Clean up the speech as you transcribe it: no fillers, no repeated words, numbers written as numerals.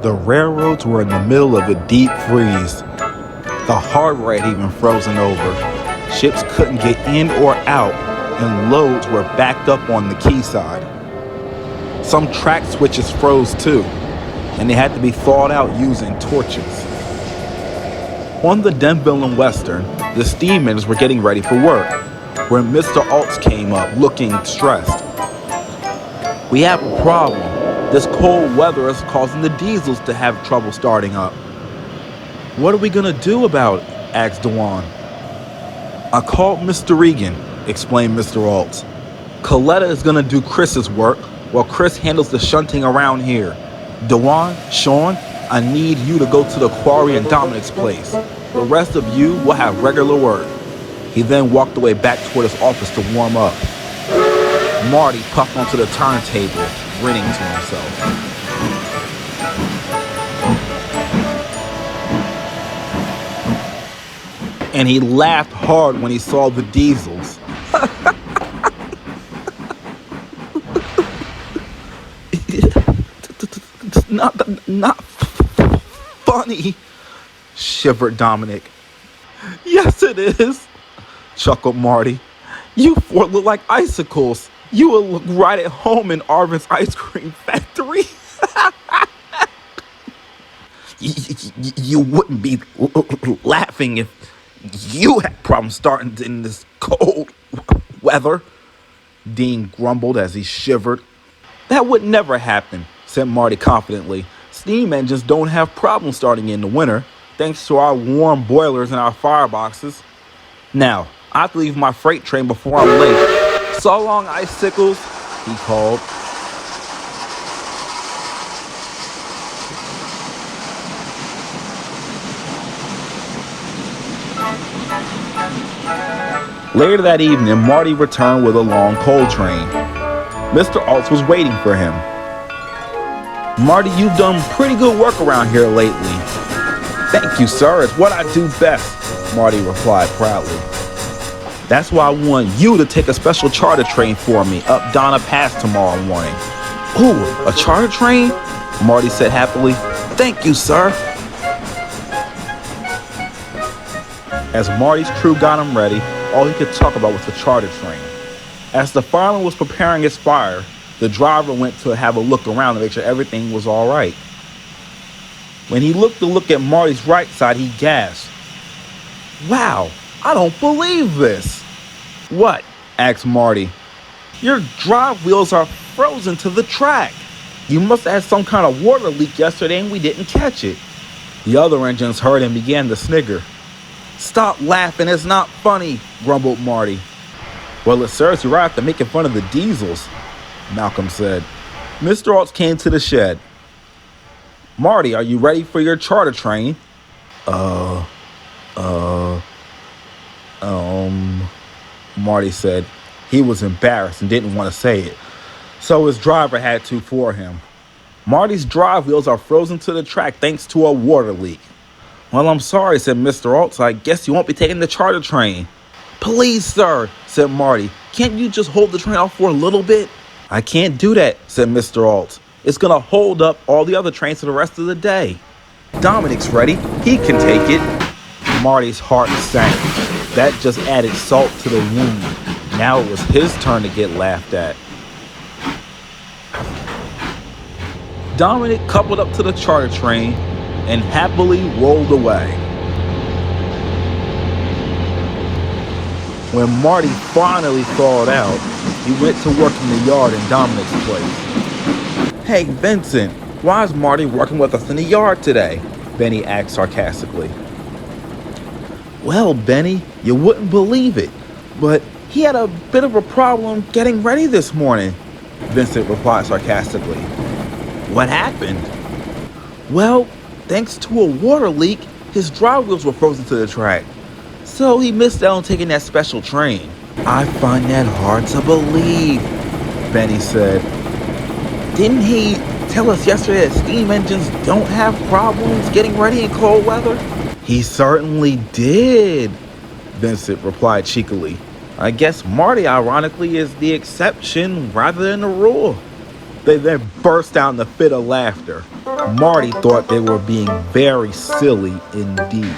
The railroads were in the middle of a deep freeze. The harbor had even frozen over. Ships couldn't get in or out, and loads were backed up on the quayside. Some track switches froze too, and they had to be thawed out using torches. On the Denville and Western, the steam engines were getting ready for work when Mr. Altz came up looking stressed. "We have a problem. This cold weather is causing the diesels to have trouble starting up." "What are we gonna do about it?" asked Dewan. "I called Mr. Regan," explained Mr. Altz. "Coletta is gonna do Chris's work while Chris handles the shunting around here. Dewan, Sean, I need you to go to the quarry in Dominic's place. The rest of you will have regular work." He then walked away back toward his office to warm up. Marty puffed onto the turntable, grinning to himself. And he laughed hard when he saw the diesels. "It's not funny," shivered Dominic. "Yes, it is," chuckled Marty. "You four look like icicles. You would look right at home in Arvin's ice cream factory." You wouldn't be laughing if you had problems starting in this cold weather," Dean grumbled as he shivered. "That would never happen," said Marty confidently. "Steam engines don't have problems starting in the winter, thanks to our warm boilers and our fireboxes. Now, I have to leave my freight train before I'm late. So long, icicles," he called. Later that evening, Marty returned with a long coal train. Mr. Altz was waiting for him. "Marty, you've done pretty good work around here lately." "Thank you, sir. It's what I do best," Marty replied proudly. "That's why I want you to take a special charter train for me up Donna Pass tomorrow morning." "Ooh, a charter train?" Marty said happily. "Thank you, sir." As Marty's crew got him ready, all he could talk about was the charter train. As the fireman was preparing his fire, the driver went to have a look around to make sure everything was all right. When he looked to look at Marty's right side, he gasped. "Wow, I don't believe this." "What?" asked Marty. "Your drive wheels are frozen to the track. You must have had some kind of water leak yesterday and we didn't catch it." The other engines heard and began to snigger. "Stop laughing, it's not funny," grumbled Marty. "Well, it serves you right after making fun of the diesels," Malcolm said. Mr. Altz came to the shed. "Marty, are you ready for your charter train?" Marty said. He was embarrassed and didn't want to say it, so his driver had to for him. "Marty's drive wheels are frozen to the track thanks to a water leak." "Well, I'm sorry," said Mr. Altz. "I guess you won't be taking the charter train." "Please, sir," said Marty. "Can't you just hold the train off for a little bit?" "I can't do that," said Mr. Altz. "It's going to hold up all the other trains for the rest of the day." "Dominic's ready. He can take it." Marty's heart sank. That just added salt to the wound. Now it was his turn to get laughed at. Dominic coupled up to the charter train and happily rolled away. When Marty finally thawed out, he went to work in the yard in Dominic's place. "Hey, Vincent, why is Marty working with us in the yard today?" Benny asked sarcastically. "Well, Benny, you wouldn't believe it, but he had a bit of a problem getting ready this morning," Vincent replied sarcastically. "What happened?" "Well, thanks to a water leak, his drive wheels were frozen to the track, so he missed out on taking that special train." "I find that hard to believe," Benny said. "Didn't he tell us yesterday that steam engines don't have problems getting ready in cold weather?" "He certainly did," Vincent replied cheekily. "I guess Marty, ironically, is the exception rather than the rule." They then burst out in a fit of laughter. Marty thought they were being very silly indeed.